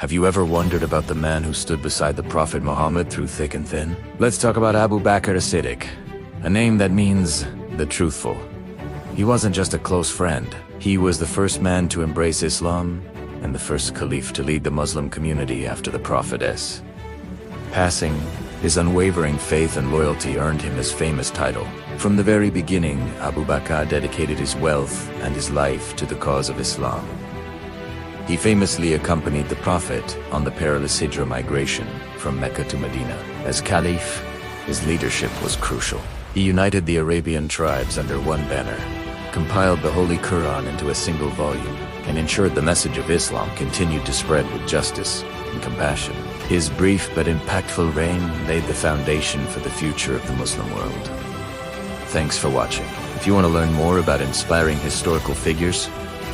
Have you ever wondered about the man who stood beside the Prophet Muhammad through thick and thin? Let's talk about Abu Bakr as-Siddiq, a name that means the truthful. He wasn't just a close friend. He was the first man to embrace Islam and the first caliph to lead the Muslim community after the Prophet's passing. His unwavering faith and loyalty earned him his famous title. From the very beginning, Abu Bakr dedicated his wealth and his life to the cause of Islam. He famously accompanied the Prophet on the perilous Hijra migration from Mecca to Medina. As Caliph, his leadership was crucial. He united the Arabian tribes under one banner, compiled the Holy Quran into a single volume, and ensured the message of Islam continued to spread with justice and compassion. His brief but impactful reign laid the foundation for the future of the Muslim world. Thanks for watching. If you want to learn more about inspiring historical figures,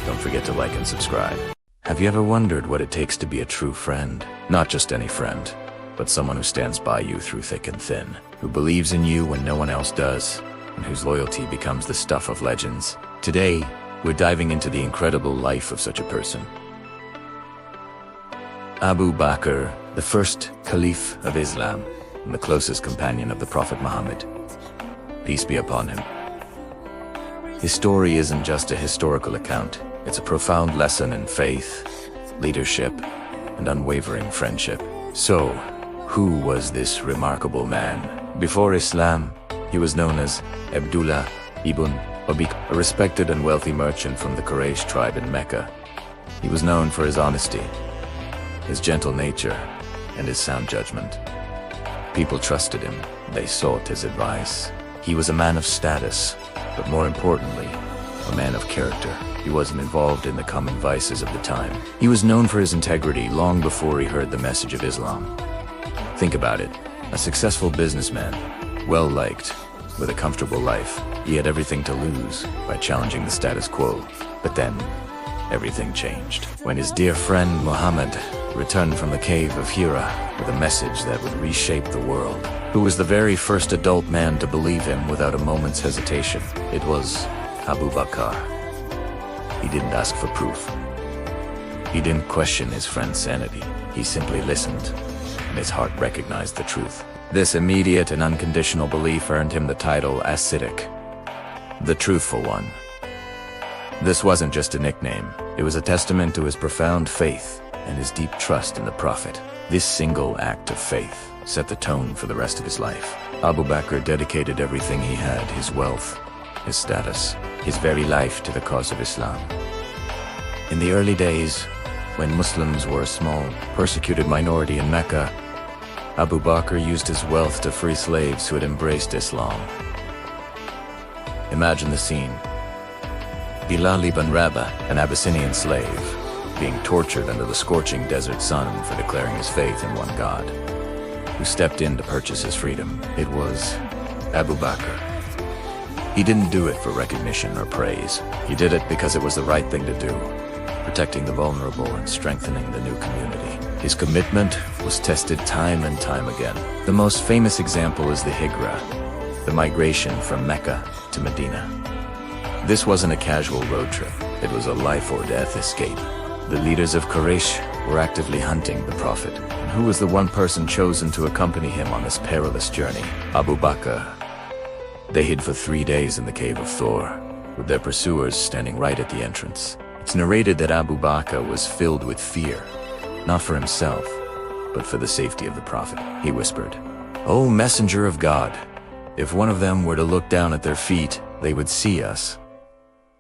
don't forget to like and subscribe. Have you ever wondered what it takes to be a true friend? Not just any friend, but someone who stands by you through thick and thin, who believes in you when no one else does, and whose loyalty becomes the stuff of legends. Today, we're diving into the incredible life of such a person. Abu Bakr, the first Caliph of Islam, and the closest companion of the Prophet Muhammad. Peace be upon him. His story isn't just a historical account. It's a profound lesson in faith, leadership, and unwavering friendship. So, who was this remarkable man? Before Islam, he was known as Abdullah ibn Abi, a respected and wealthy merchant from the Quraysh tribe in Mecca. He was known for his honesty, his gentle nature, and his sound judgment. People trusted him. They sought his advice. He was a man of status, but more importantly, a man of character. He wasn't involved in the common vices of the time. He was known for his integrity long before he heard the message of Islam. Think about it. A successful businessman, well-liked, with a comfortable life. He had everything to lose by challenging the status quo. But then, everything changed when his dear friend Muhammad returned from the cave of Hira with a message that would reshape the world. Who was the very first adult man to believe him without a moment's hesitation? It was Abu Bakr. He didn't ask for proof. He didn't question his friend's sanity. He simply listened, and his heart recognized the truth. This immediate and unconditional belief earned him the title as-Siddiq, the truthful one. This wasn't just a nickname. It was a testament to his profound faith and his deep trust in the Prophet. This single act of faith set the tone for the rest of his life. Abu Bakr dedicated everything he had, his wealth, his status, his very life, to the cause of Islam. In the early days, when Muslims were a small, persecuted minority in Mecca, Abu Bakr used his wealth to free slaves who had embraced Islam. Imagine the scene. Bilal ibn Rabah, an Abyssinian slave, being tortured under the scorching desert sun for declaring his faith in one God. Who stepped in to purchase his freedom? It was Abu Bakr. He didn't do it for recognition or praise. He did it because it was the right thing to do, protecting the vulnerable and strengthening the new community. His commitment was tested time and time again. The most famous example is the Hijra, the migration from Mecca to Medina. This wasn't a casual road trip. It was a life-or-death escape. The leaders of Quraysh were actively hunting the Prophet. And who was the one person chosen to accompany him on this perilous journey? Abu Bakr. They hid for 3 days in the cave of Thor, with their pursuers standing right at the entrance. It's narrated that Abu Bakr was filled with fear, not for himself, but for the safety of the Prophet. He whispered, "O messenger of God, if one of them were to look down at their feet, they would see us."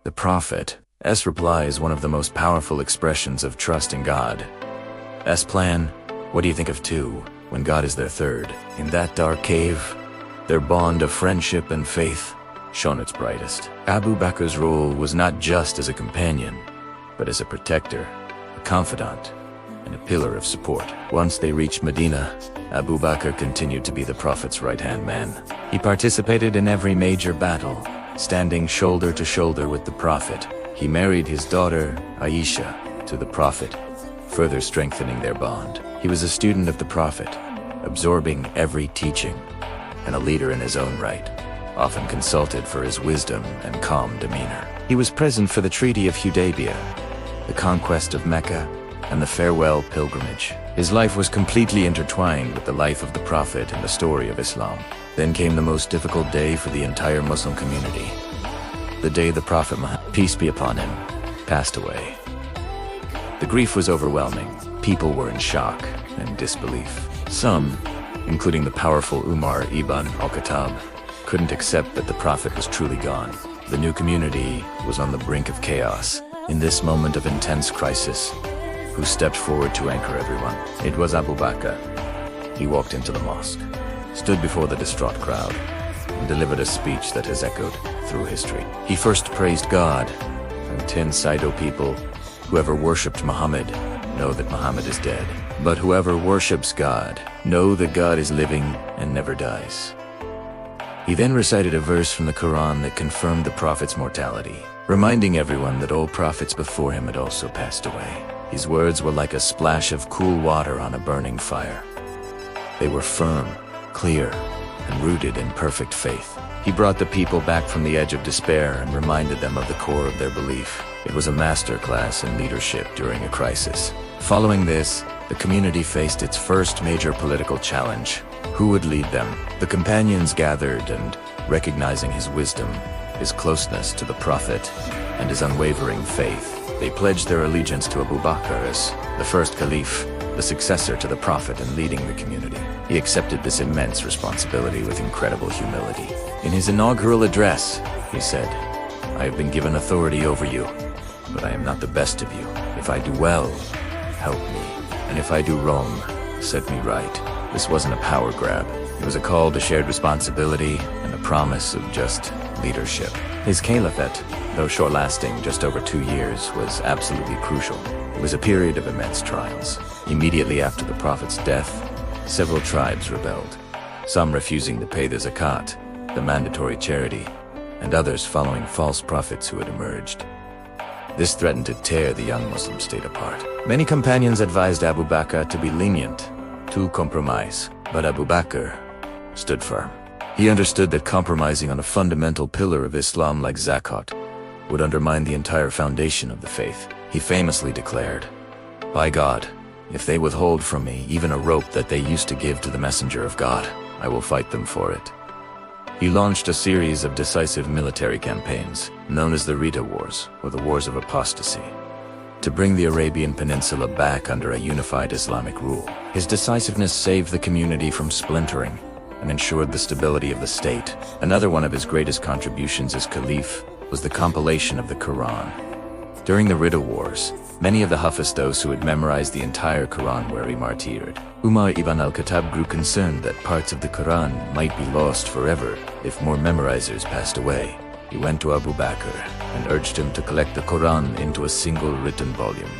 The Prophet's reply is one of the most powerful expressions of trust in God. Plan, what do you think of two, when God is their third? In that dark cave, their bond of friendship and faith shone its brightest. Abu Bakr's role was not just as a companion, but as a protector, a confidant, and a pillar of support. Once they reached Medina, Abu Bakr continued to be the Prophet's right-hand man. He participated in every major battle, standing shoulder to shoulder with the Prophet. He married his daughter, Aisha, to the Prophet, further strengthening their bond. He was a student of the Prophet, absorbing every teaching, and a leader in his own right, often consulted for his wisdom and calm demeanor. He was present for the Treaty of Hudaybiyah, the conquest of Mecca, and the farewell pilgrimage. His life was completely intertwined with the life of the Prophet and the story of Islam. Then came the most difficult day for the entire Muslim community. The day the Prophet Muhammad, peace be upon him, passed away. The grief was overwhelming. People were in shock and disbelief. Some, including the powerful Umar ibn al-Khattab, couldn't accept that the Prophet was truly gone. The new community was on the brink of chaos. In this moment of intense crisis, who stepped forward to anchor everyone? It was Abu Bakr. He walked into the mosque, stood before the distraught crowd, and delivered a speech that has echoed through history. He first praised God and said, "O people, whoever worshipped Muhammad, know that Muhammad is dead. But whoever worships God, know that God is living and never dies." He then recited a verse from the Quran that confirmed the Prophet's mortality, reminding everyone that all prophets before him had also passed away. His words were like a splash of cool water on a burning fire. They were firm, clear, and rooted in perfect faith. He brought the people back from the edge of despair and reminded them of the core of their belief. It was a masterclass in leadership during a crisis. Following this, the community faced its first major political challenge. Who would lead them? The companions gathered and, recognizing his wisdom, his closeness to the Prophet, and his unwavering faith, they pledged their allegiance to Abu Bakr as the first caliph, the successor to the Prophet and leading the community. He accepted this immense responsibility with incredible humility. In his inaugural address, he said, "I have been given authority over you, but I am not the best of you. If I do well, help me, and if I do wrong, set me right." This wasn't a power grab. It was a call to shared responsibility and a promise of just leadership. His caliphate, though short-lasting, just over 2 years, was absolutely crucial. It was a period of immense trials. Immediately after the Prophet's death, several tribes rebelled, some refusing to pay the zakat, the mandatory charity, and others following false prophets who had emerged. This threatened to tear the young Muslim state apart. Many companions advised Abu Bakr to be lenient, to compromise, but Abu Bakr stood firm. He understood that compromising on a fundamental pillar of Islam like zakat would undermine the entire foundation of the faith. He famously declared, "By God, if they withhold from me even a rope that they used to give to the messenger of God, I will fight them for it." He launched a series of decisive military campaigns, known as the Ridda Wars, or the Wars of Apostasy, to bring the Arabian Peninsula back under a unified Islamic rule. His decisiveness saved the community from splintering and ensured the stability of the state. Another one of his greatest contributions as caliph was the compilation of the Quran. During the Ridda Wars, many of the Hafiz, those who had memorized the entire Quran, were martyred. Umar ibn al-Khattab grew concerned that parts of the Quran might be lost forever if more memorizers passed away. He went to Abu Bakr and urged him to collect the Quran into a single written volume.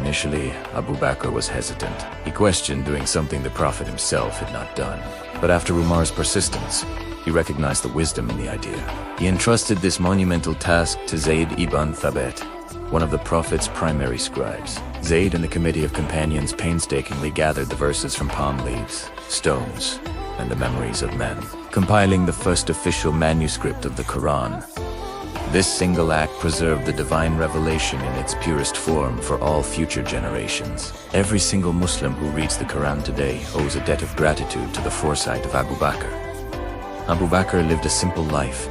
Initially, Abu Bakr was hesitant. He questioned doing something the Prophet himself had not done. But after Umar's persistence, he recognized the wisdom in the idea. He entrusted this monumental task to Zayd ibn Thabit, one of the Prophet's primary scribes. Zayd and the committee of companions painstakingly gathered the verses from palm leaves, stones, and the memories of men, compiling the first official manuscript of the Quran. This single act preserved the divine revelation in its purest form for all future generations. Every single Muslim who reads the Quran today owes a debt of gratitude to the foresight of Abu Bakr. Abu Bakr lived a simple life.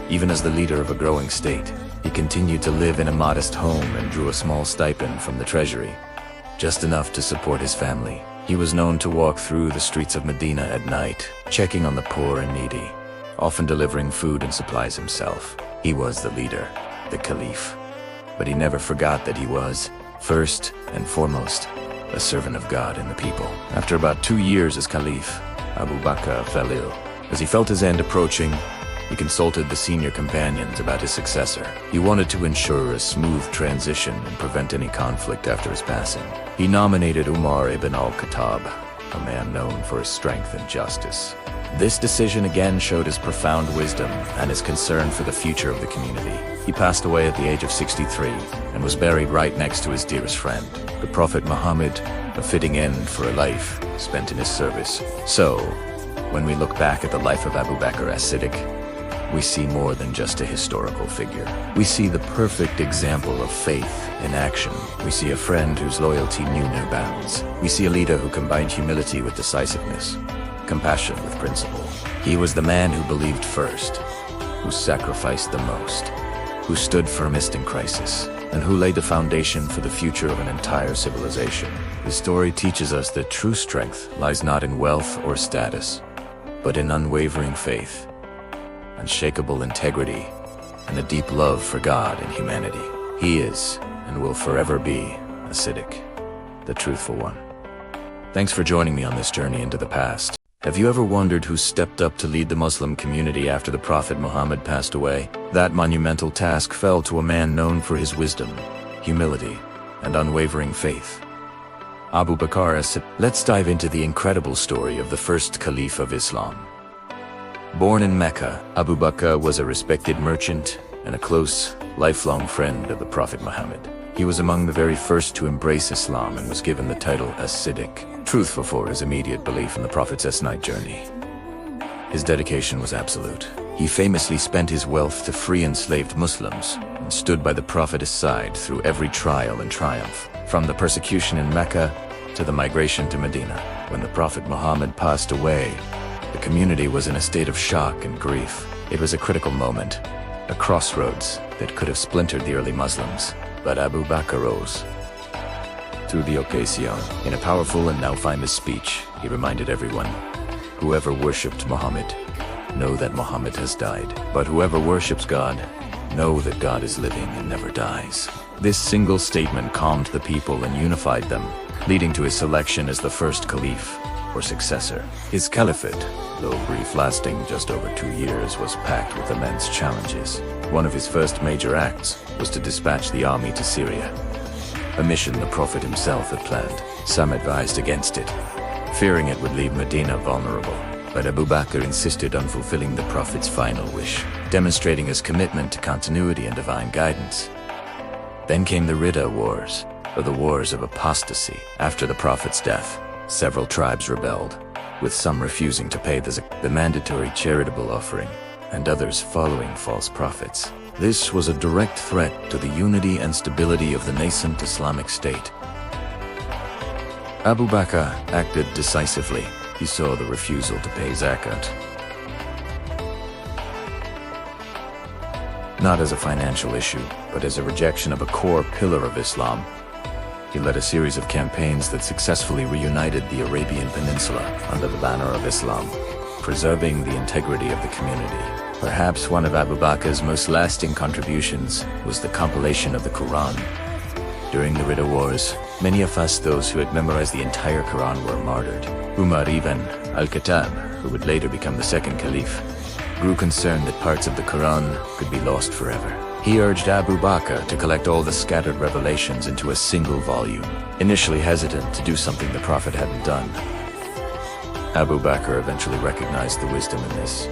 Even as the leader of a growing state, he continued to live in a modest home and drew a small stipend from the treasury, just enough to support his family. He was known to walk through the streets of Medina at night, checking on the poor and needy, often delivering food and supplies himself. He was the leader, the caliph, but he never forgot that he was, first and foremost, a servant of God and the people. After about 2 years as caliph, Abu Bakr fell ill. As he felt his end approaching, he consulted the senior companions about his successor. He wanted to ensure a smooth transition and prevent any conflict after his passing. He nominated Umar ibn al-Khattab, a man known for his strength and justice. This decision again showed his profound wisdom and his concern for the future of the community. He passed away at the age of 63 and was buried right next to his dearest friend, the Prophet Muhammad, a fitting end for a life spent in his service. So, when we look back at the life of Abu Bakr as-Siddiq, we see more than just a historical figure. We see the perfect example of faith in action. We see a friend whose loyalty knew no bounds. We see a leader who combined humility with decisiveness, compassion with principle. He was the man who believed first, who sacrificed the most, who stood firmest in crisis, and who laid the foundation for the future of an entire civilization. His story teaches us that true strength lies not in wealth or status, but in unwavering faith, unshakable integrity, and a deep love for God and humanity. He is, and will forever be, a Siddiq, the truthful one. Thanks for joining me on this journey into the past. Have you ever wondered who stepped up to lead the Muslim community after the Prophet Muhammad passed away? That monumental task fell to a man known for his wisdom, humility, and unwavering faith. Abu Bakr as-Siddiq. Let's dive into the incredible story of the first Caliph of Islam. Born in Mecca, Abu Bakr was a respected merchant and a close, lifelong friend of the Prophet Muhammad. He was among the very first to embrace Islam and was given the title as-Siddiq, truthful for his immediate belief in the Prophet's Isnite journey. His dedication was absolute. He famously spent his wealth to free enslaved Muslims and stood by the Prophet's side through every trial and triumph, from the persecution in Mecca to the migration to Medina. When the Prophet Muhammad passed away, the community was in a state of shock and grief. It was a critical moment, a crossroads that could have splintered the early Muslims. But Abu Bakr rose through the occasion. In a powerful and now famous speech, he reminded everyone, "Whoever worshipped Muhammad, know that Muhammad has died. But whoever worships God, know that God is living and never dies." This single statement calmed the people and unified them, leading to his selection as the first caliph, or successor. His caliphate, though brief, lasting just over 2 years, was packed with immense challenges. One of his first major acts was to dispatch the army to Syria, a mission the Prophet himself had planned. Some advised against it, fearing it would leave Medina vulnerable. But Abu Bakr insisted on fulfilling the Prophet's final wish, demonstrating his commitment to continuity and divine guidance. Then came the Ridda Wars, or the Wars of Apostasy. After the Prophet's death, several tribes rebelled, with some refusing to pay the mandatory charitable offering, and others following false prophets. This was a direct threat to the unity and stability of the nascent Islamic State. Abu Bakr acted decisively. He saw the refusal to pay zakat not as a financial issue, but as a rejection of a core pillar of Islam. He led a series of campaigns that successfully reunited the Arabian Peninsula under the banner of Islam, preserving the integrity of the community. Perhaps one of Abu Bakr's most lasting contributions was the compilation of the Quran. During the Ridda Wars, many of us, those who had memorized the entire Quran, were martyred. Umar ibn al-Khattab, who would later become the second caliph, grew concerned that parts of the Quran could be lost forever. He urged Abu Bakr to collect all the scattered revelations into a single volume. Initially hesitant to do something the Prophet hadn't done, Abu Bakr eventually recognized the wisdom in this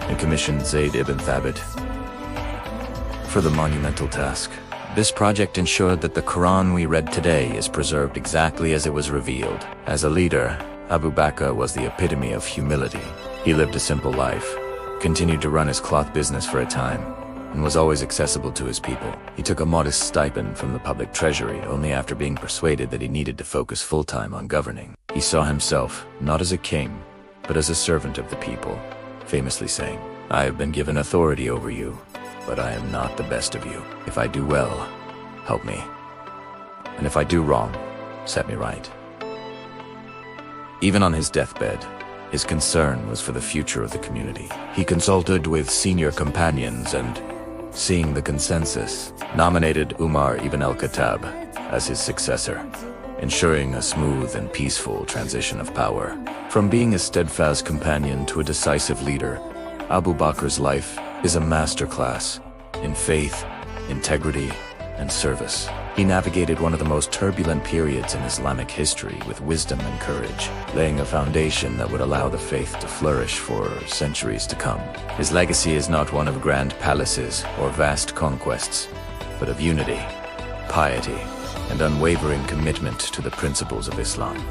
and commissioned Zayd ibn Thabit for the monumental task. This project ensured that the Quran we read today is preserved exactly as it was revealed. As a leader, Abu Bakr was the epitome of humility. He lived a simple life, continued to run his cloth business for a time, and was always accessible to his people. He took a modest stipend from the public treasury only after being persuaded that he needed to focus full-time on governing. He saw himself not as a king, but as a servant of the people, famously saying, "I have been given authority over you, but I am not the best of you. If I do well, help me. And if I do wrong, set me right." Even on his deathbed, his concern was for the future of the community. He consulted with senior companions and, seeing the consensus, nominated Umar ibn al-Khattab as his successor, ensuring a smooth and peaceful transition of power. From being a steadfast companion to a decisive leader, Abu Bakr's life is a masterclass in faith, integrity, and service. He navigated one of the most turbulent periods in Islamic history with wisdom and courage, laying a foundation that would allow the faith to flourish for centuries to come. His legacy is not one of grand palaces or vast conquests, but of unity, piety, and unwavering commitment to the principles of Islam.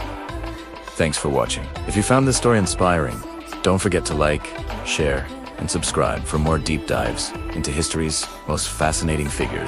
Thanks for watching. If you found this story inspiring, don't forget to like, share, and subscribe for more deep dives into history's most fascinating figures.